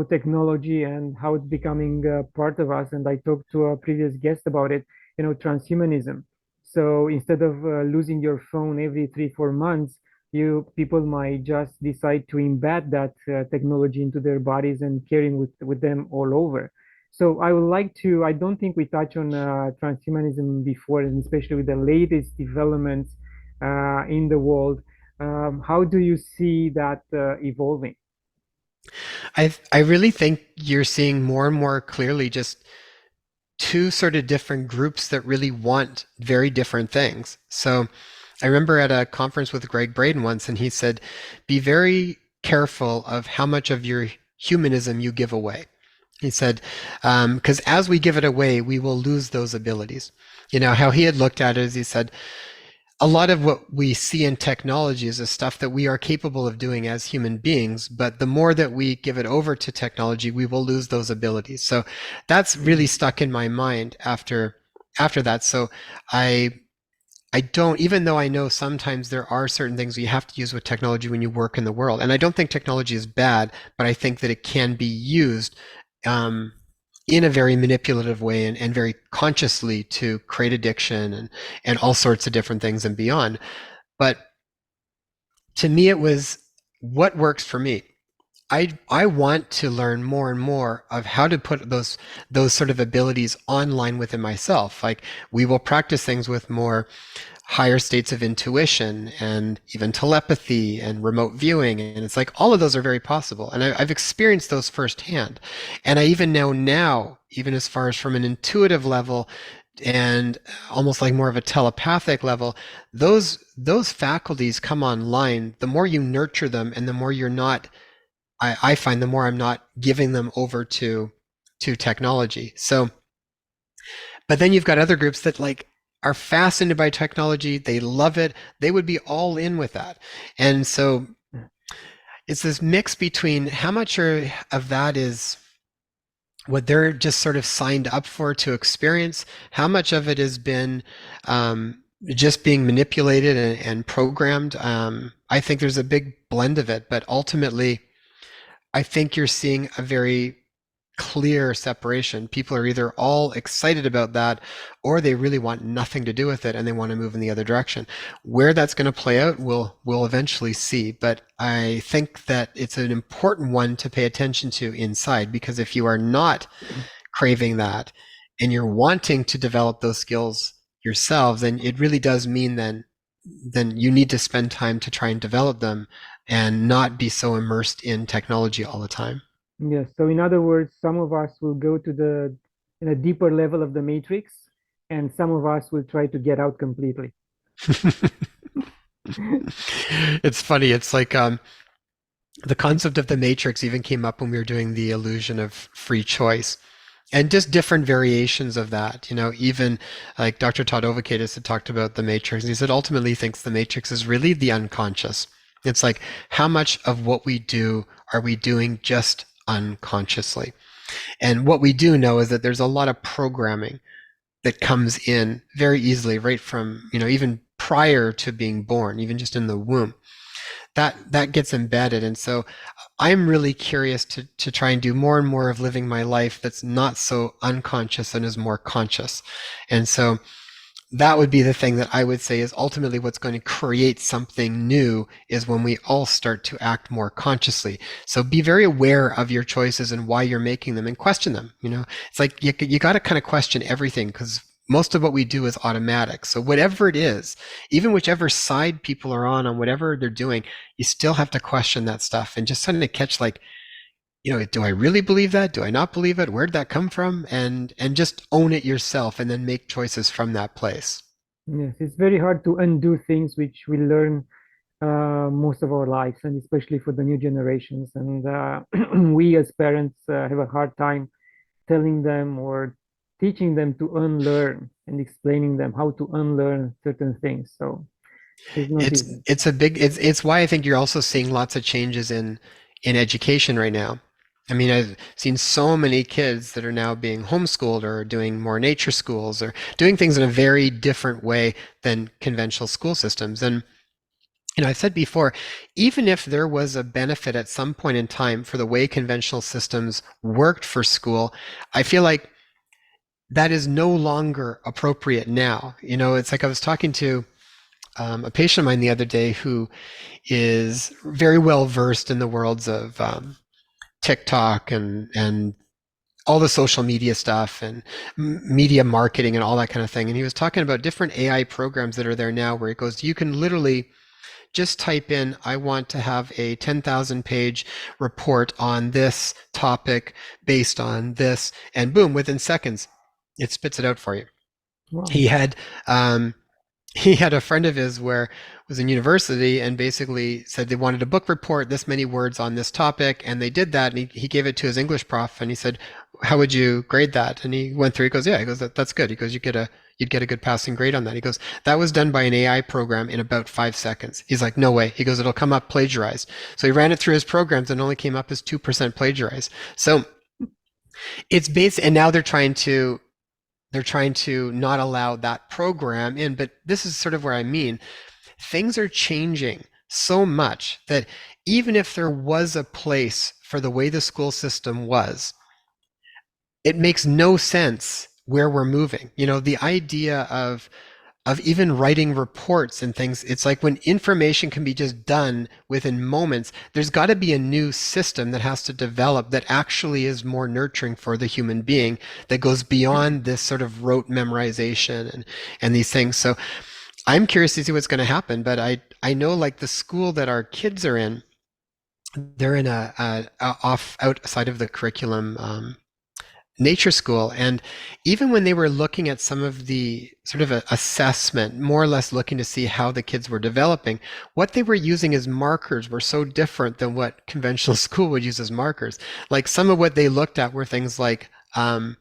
technology and how it's becoming part of us. And I talked to a previous guest about it, transhumanism. So instead of losing your phone every 3, 4 months, you people might just decide to embed that technology into their bodies and carrying with them all over. So I would like to. I don't think we touched on transhumanism before, and especially with the latest developments in the world. How do you see that evolving? I really think you're seeing more and more clearly just two sort of different groups that really want very different things. So I remember at a conference with Greg Braden once, and he said, be very careful of how much of your humanism you give away. He said, because as we give it away, we will lose those abilities. How he had looked at it is he said, a lot of what we see in technology is the stuff that we are capable of doing as human beings, but the more that we give it over to technology, we will lose those abilities. So that's really stuck in my mind after that. So I don't, even though I know sometimes there are certain things you have to use with technology when you work in the world, and I don't think technology is bad, but I think that it can be used um, in a very manipulative way and very consciously to create addiction and all sorts of different things and beyond. But to me, it was what works for me. I want to learn more and more of how to put those sort of abilities online within myself. Like we will practice things with more higher states of intuition and even telepathy and remote viewing. And it's like all of those are very possible. And I've experienced those firsthand. And I even know now, even as far as from an intuitive level and almost like more of a telepathic level, those faculties come online. The more you nurture them and the more you're not, I find the more I'm not giving them over to technology. So but then you've got other groups that like are fascinated by technology. They love it. They would be all in with that. And so it's this mix between how much of that is what they're just sort of signed up for to experience, how much of it has been just being manipulated and programmed. I think there's a big blend of it, but ultimately, I think you're seeing a very clear separation. People are either all excited about that or they really want nothing to do with it and they want to move in the other direction. Where that's going to play out, we'll eventually see. But I think that it's an important one to pay attention to inside, because if you are not craving that and you're wanting to develop those skills yourselves, then it really does mean then you need to spend time to try and develop them and not be so immersed in technology all the time. Yes. So in other words, some of us will go to the in a deeper level of the matrix, and some of us will try to get out completely. It's funny. It's like the concept of the matrix even came up when we were doing the illusion of free choice, and just different variations of that. Even like Dr. Todd Ovakadis had talked about the matrix, and he said ultimately he thinks the matrix is really the unconscious. It's like how much of what we do are we doing just unconsciously? And what we do know is that there's a lot of programming that comes in very easily right from, even prior to being born, even just in the womb. That gets embedded. And so I'm really curious to try and do more and more of living my life that's not so unconscious and is more conscious. And so that would be the thing that I would say is ultimately what's going to create something new, is when we all start to act more consciously. So be very aware of your choices and why you're making them, and question them. It's like you got to kind of question everything, because most of what we do is automatic. So whatever it is, even whichever side people are on whatever they're doing, you still have to question that stuff and just suddenly catch like, do I really believe that? Do I not believe it? Where'd that come from? And just own it yourself and then make choices from that place. Yes, it's very hard to undo things which we learn most of our lives, and especially for the new generations. And we as parents have a hard time telling them or teaching them to unlearn and explaining them how to unlearn certain things. So it's not It's easy. it's a big it's why I think you're also seeing lots of changes in education right now. I mean, I've seen so many kids that are now being homeschooled or doing more nature schools or doing things in a very different way than conventional school systems. And I said before, even if there was a benefit at some point in time for the way conventional systems worked for school, I feel like that is no longer appropriate now. It's like I was talking to a patient of mine the other day who is very well versed in the worlds of TikTok and all the social media stuff and media marketing and all that kind of thing. And he was talking about different AI programs that are there now, where it goes, you can literally just type in, I want to have a 10,000 page report on this topic based on this, and boom, within seconds, it spits it out for you. Wow. He had um, he had a friend of his where was in university and basically said they wanted a book report, this many words on this topic, and they did that, and he gave it to his English prof and he said, how would you grade that? And he went through, he goes, yeah, he goes, that's good. He goes, you'd get a good passing grade on that. He goes, that was done by an AI program in about 5 seconds. He's like, no way. He goes, it'll come up plagiarized. So he ran it through his programs and only came up as 2% plagiarized. So it's based, and now they're trying to not allow that program in. But this is sort of where I mean things are changing so much that even if there was a place for the way the school system was, it makes no sense where we're moving. The idea of even writing reports and things, it's like when information can be just done within moments, there's got to be a new system that has to develop that actually is more nurturing for the human being, that goes beyond this sort of rote memorization and these things. So I'm curious to see what's going to happen, but I know like the school that our kids are in, they're in a off outside of the curriculum nature school. And even when they were looking at some of the sort of assessment, more or less looking to see how the kids were developing, what they were using as markers were so different than what conventional school would use as markers. Like some of what they looked at were things like, what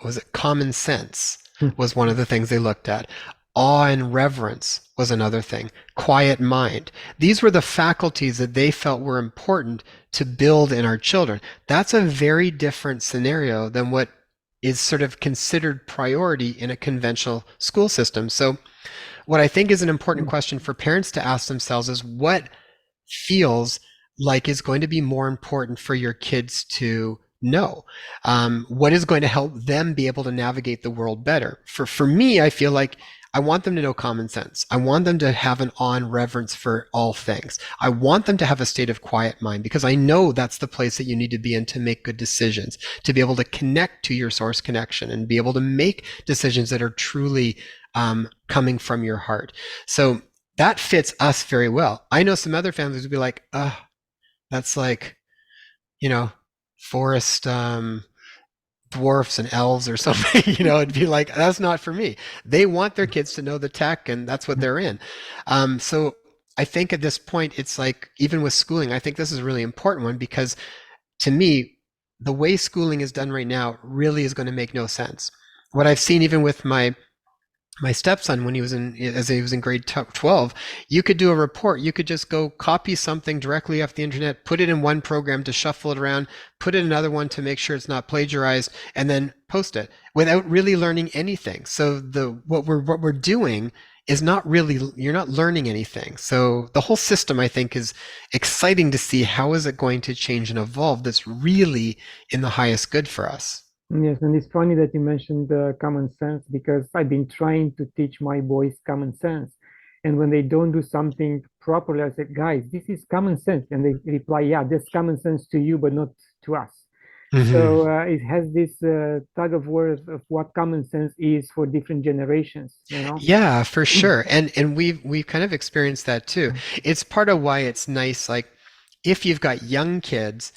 was it? Common sense was one of the things they looked at. Awe and reverence was another thing. Quiet mind. These were the faculties that they felt were important to build in our children. That's a very different scenario than what is sort of considered priority in a conventional school system. So what I think is an important question for parents to ask themselves is what feels like is going to be more important for your kids to know? What is going to help them be able to navigate the world better? For me, I feel like I want them to know common sense. I want them to have an awe and reverence for all things. I want them to have a state of quiet mind because I know that's the place that you need to be in to make good decisions, to be able to connect to your source connection and be able to make decisions that are truly coming from your heart. So that fits us very well. I know some other families would be like, that's like, you know, forest dwarfs and elves or something. It'd be like, that's not for me. They want their kids to know the tech, and that's what they're in. So I think at this point, it's like, even with schooling, I think this is a really important one because to me, the way schooling is done right now really is going to make no sense. What I've seen even with my stepson when he was in grade 12, you could do a report. You could just go copy something directly off the internet, put it in one program to shuffle it around, put it in another one to make sure it's not plagiarized, and then post it without really learning anything. So what we're doing is not really, you're not learning anything. So the whole system, I think, is exciting to see how is it going to change and evolve that's really in the highest good for us. Yes, and it's funny that you mentioned common sense because I've been trying to teach my boys common sense. And when they don't do something properly, I said, guys, this is common sense. And they reply, yeah, that's common sense to you, but not to us. Hmm. So it has this tug of war of what common sense is for different generations, you know? Yeah, for sure. And we've kind of experienced that too. It's part of why it's nice, like if you've got young kids,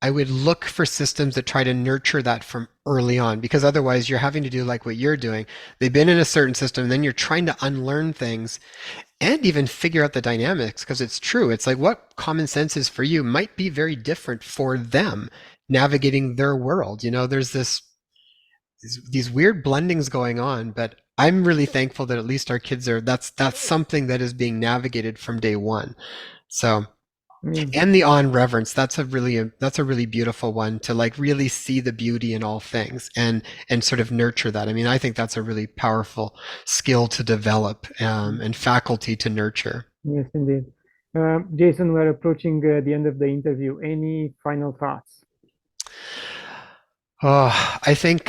I would look for systems that try to nurture that from early on, because otherwise you're having to do like what you're doing. They've been in a certain system, and then you're trying to unlearn things and even figure out the dynamics, because it's true. It's like what common sense is for you might be very different for them navigating their world. There's these weird blendings going on, but I'm really thankful that at least our kids are that's something that is being navigated from day one. So, Yeah. and the on reverence, that's a really beautiful one to like really see the beauty in all things and sort of nurture that. I mean, I think that's a really powerful skill to develop, and faculty to nurture. Yes, indeed. Jason, we're approaching the end of the interview. Any final thoughts? Oh, I think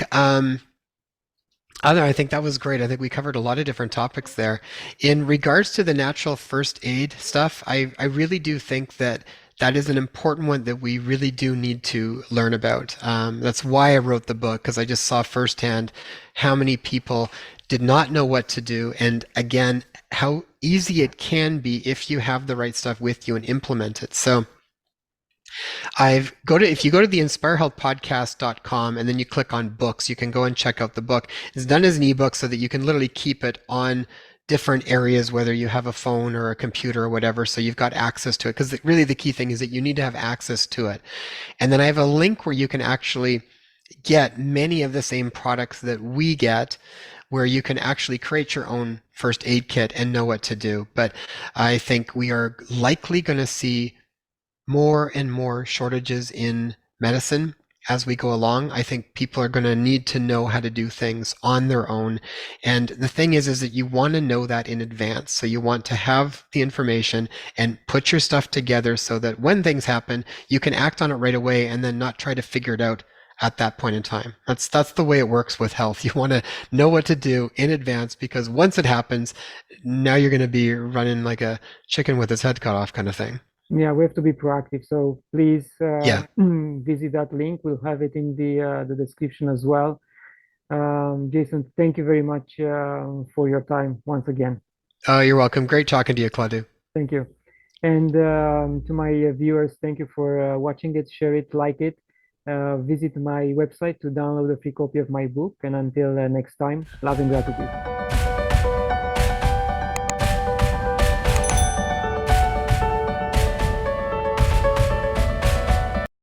that was great. I think we covered a lot of different topics there. In regards to the natural first aid stuff, I really do think that that is an important one that we really do need to learn about. That's why I wrote the book, because I just saw firsthand how many people did not know what to do. And again, how easy it can be if you have the right stuff with you and implement it. So if you go to the inspirehealthpodcast.com and then you click on books, you can go and check out the book. It's done as an ebook so that you can literally keep it on different areas, whether you have a phone or a computer or whatever, so you've got access to it. Because really the key thing is that you need to have access to it. And then I have a link where you can actually get many of the same products that we get, where you can actually create your own first aid kit and know what to do. But I think we are likely going to see more and more shortages in medicine as we go along. I think people are going to need to know how to do things on their own. And the thing is that you want to know that in advance. So you want to have the information and put your stuff together so that when things happen, you can act on it right away and then not try to figure it out at that point in time. That's the way it works with health. You want to know what to do in advance, because once it happens, now you're going to be running like a chicken with its head cut off kind of thing. Yeah, we have to be proactive. So please Yeah. visit that link. We'll have it in the description as well. Jason, thank you very much for your time once again. Oh, you're welcome. Great talking to you, Claudiu. Thank you. And to my viewers, thank you for watching it, share it, like it. Visit my website to download a free copy of my book. And until next time, love and gratitude.